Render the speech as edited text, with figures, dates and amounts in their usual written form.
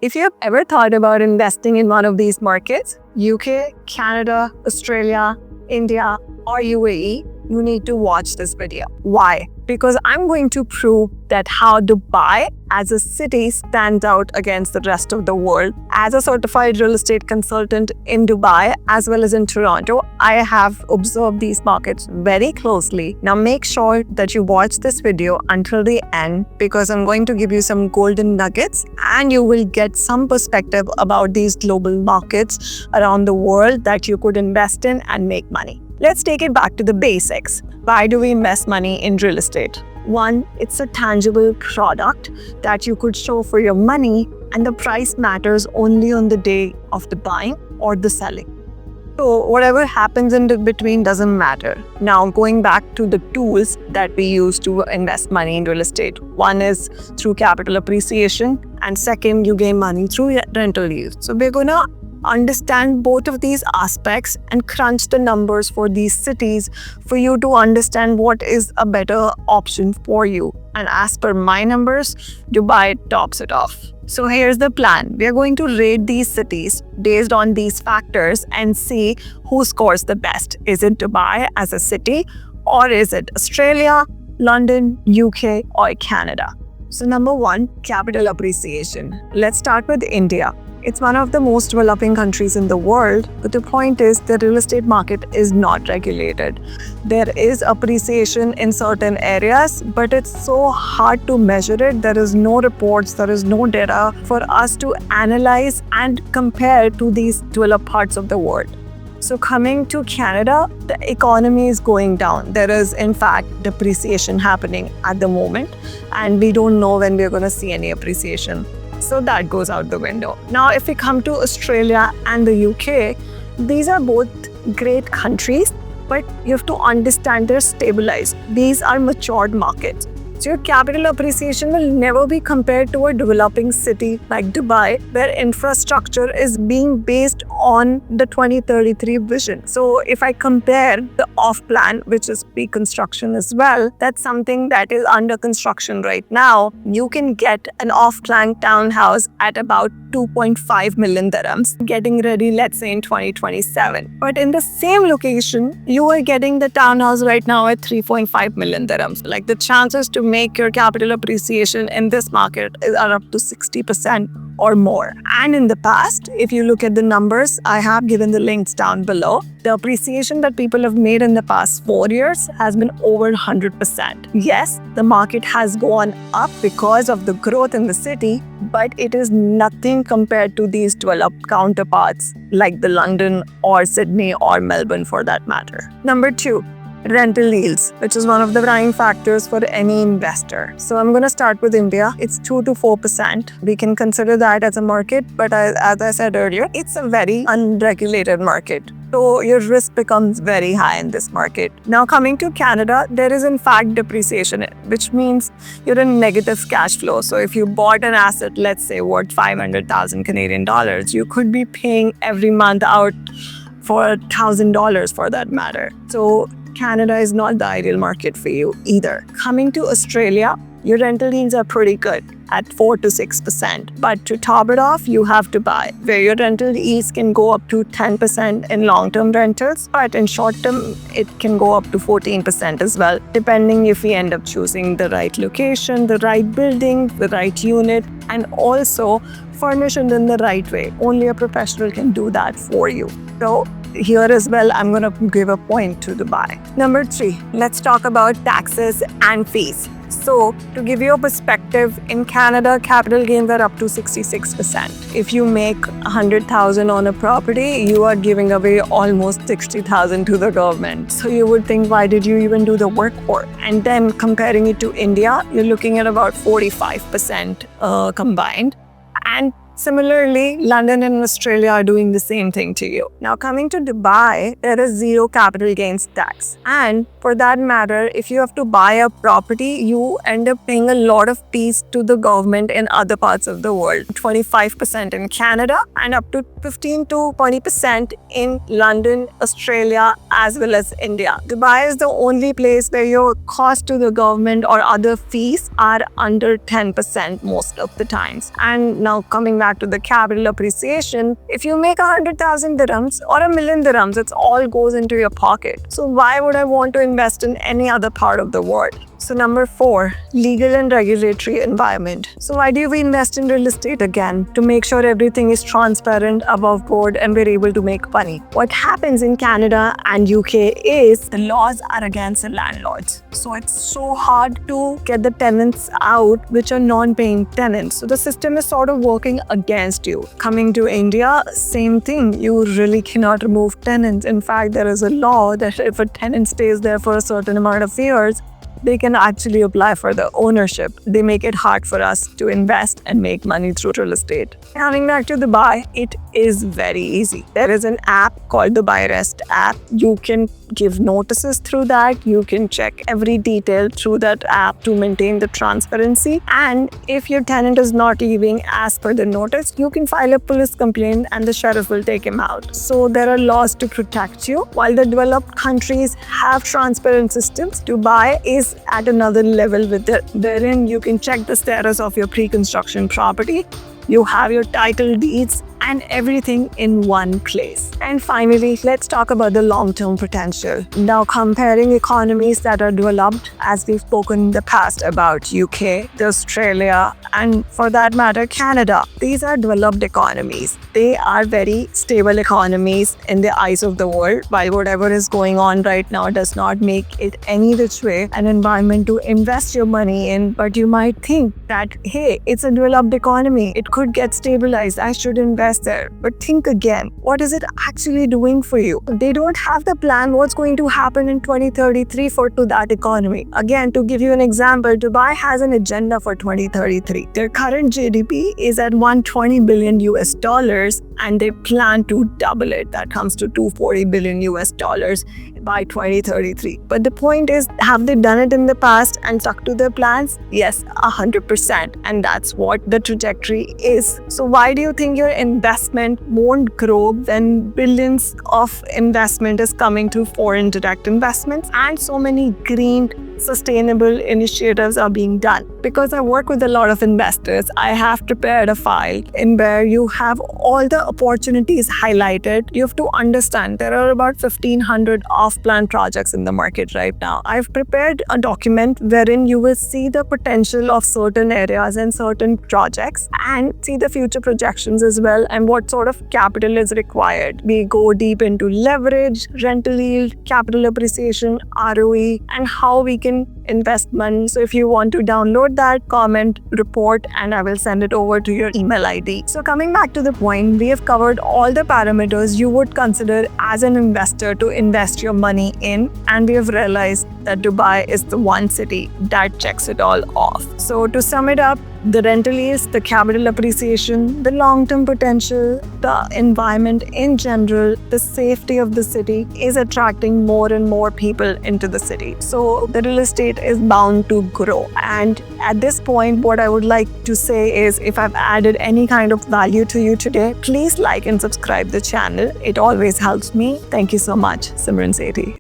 If you have ever thought about investing in one of these markets, UK, Canada, Australia, India, or UAE, you need to watch this video. Why? Because I'm going to prove that how Dubai as a city stands out against the rest of the world. As a certified real estate consultant in Dubai as well as in Toronto, I have observed these markets very closely. Now make sure that you watch this video until the end because I'm going to give you some golden nuggets and you will get some perspective about these global markets around the world that you could invest in and make money. Let's take it back to the basics. Why do we invest money in real estate? One, it's a tangible product that you could show for your money, and the price matters only on the day of the buying or the selling. So whatever happens in between doesn't matter. Now going back to the tools that we use to invest money in real estate. One is through capital appreciation, and second, you gain money through rental yield. So we're gonna understand both of these aspects and crunch the numbers for these cities for you to understand what is a better option for you. And as per my numbers, Dubai tops it off. So here's the plan. We are going to rate these cities based on these factors and see who scores the best. Is it Dubai as a city, or is it Australia, London, UK, or Canada? So number one, capital appreciation. Let's start with India. It's one of the most developing countries in the world, but the point is the real estate market is not regulated. There is appreciation in certain areas, but it's so hard to measure it. There is no reports, there is no data for us to analyze and compare to these developed parts of the world. So coming to Canada, the economy is going down. There is in fact depreciation happening at the moment, and we don't know when we're going to see any appreciation. So that goes out the window. Now, if we come to Australia and the UK, these are both great countries, but you have to understand they're stabilized. These are matured markets. So your capital appreciation will never be compared to a developing city like Dubai, where infrastructure is being based on the 2033 vision. So if I compare the off-plan, which is pre-construction as well, that's something that is under construction right now. You can get an off-plan townhouse at about 2.5 million dirhams, getting ready, let's say in 2027. But in the same location, you are getting the townhouse right now at 3.5 million dirhams. Like the chances to make your capital appreciation in this market are up to 60% or more. And in the past, if you look at the numbers, I have given the links down below. The appreciation that people have made in the past 4 years has been over 100%. Yes, the market has gone up because of the growth in the city, but it is nothing compared to these developed counterparts like the London or Sydney or Melbourne for that matter. Number two, rental yields, which is one of the prime factors for any investor. So I'm going to start with India. It's 2 to 4%. We can consider that as a market, but as I said earlier, it's a very unregulated market. So your risk becomes very high in this market. Now coming to Canada, there is in fact depreciation, which means you're in negative cash flow. So if you bought an asset, let's say worth 500,000 Canadian dollars, you could be paying every month out for $1,000 for that matter. So Canada is not the ideal market for you either. Coming to Australia, your rental yields are pretty good at 4 to 6%. But to top it off, you have to buy, where your rental yields can go up to 10% in long-term rentals, but in short-term, it can go up to 14% as well, depending if we end up choosing the right location, the right building, the right unit, and also furnish it in the right way. Only a professional can do that for you. So here as well, I'm going to give a point to Dubai. Number three, let's talk about taxes and fees. So to give you a perspective, in Canada, capital gains are up to 66%. If you make 100,000 on a property, you are giving away almost 60,000 to the government. So you would think, why did you even do the work for it? And then comparing it to India, you're looking at about 45% combined. And similarly, London and Australia are doing the same thing to you. Now coming to Dubai, there is zero capital gains tax. And for that matter, if you have to buy a property, you end up paying a lot of fees to the government in other parts of the world. 25% in Canada and up to 15 to 20% in London, Australia, as well as India. Dubai is the only place where your cost to the government or other fees are under 10% most of the times. And now coming back back to the capital appreciation, if you make 100,000 dirhams or 1,000,000 dirhams, it all goes into your pocket. So why would I want to invest in any other part of the world? So number 4, legal and regulatory environment. So why do we invest in real estate again? To make sure everything is transparent, above board, and we're able to make money. What happens in Canada and UK is the laws are against the landlords. So it's so hard to get the tenants out which are non-paying tenants. So the system is sort of working against you. Coming to India, same thing. You really cannot remove tenants. In fact, there is a law that if a tenant stays there for a certain amount of years, they can actually apply for the ownership. They make it hard for us to invest and make money through real estate. Coming back to Dubai, it is very easy. There is an app called the BuyRest app. You can give notices through that. You can check every detail through that app to maintain the transparency. And if your tenant is not leaving as per the notice, you can file a police complaint and the sheriff will take him out. So there are laws to protect you. While the developed countries have transparent systems, Dubai is at another level with it. Therein you can check the status of your pre-construction property. You have your title deeds and everything in one place. And finally, let's talk about the long-term potential. Now, comparing economies that are developed, as we've spoken in the past about UK, Australia, and for that matter, Canada. These are developed economies. They are very stable economies in the eyes of the world, while whatever is going on right now does not make it any which way an environment to invest your money in. But you might think that, hey, it's a developed economy. It could get stabilized. I should invest there. But think again, what is it actually doing for you? They don't have the plan what's going to happen in 2033 to that economy. Again, to give you an example, Dubai has an agenda for 2033. Their current GDP is at 120 billion US dollars and they plan to double it. That comes to 240 billion US dollars by 2033. But the point is, have they done it in the past and stuck to their plans? Yes, 100%. And that's what the trajectory is. So why do you think your investment won't grow when billions of investment is coming to foreign direct investments and so many green sustainable initiatives are being done? Because I work with a lot of investors, I have prepared a file in where you have all the opportunities highlighted. You have to understand there are about 1,500 off-plan projects in the market right now. I've prepared a document wherein you will see the potential of certain areas and certain projects and see the future projections as well and what sort of capital is required. We go deep into leverage, rental yield, capital appreciation, ROE, and how we can invest money. So if you want to download that, comment, report, and I will send it over to your email ID. So coming back to the point, we have covered all the parameters you would consider as an investor to invest your money in, and we have realized that Dubai is the one city that checks it all off. So to sum it up, the rental yields, the capital appreciation, the long-term potential, the environment in general, the safety of the city is attracting more and more people into the city. So the real estate is bound to grow. And at this point, what I would like to say is, if I've added any kind of value to you today, please like and subscribe the channel. It always helps me. Thank you so much. Simran Sethi.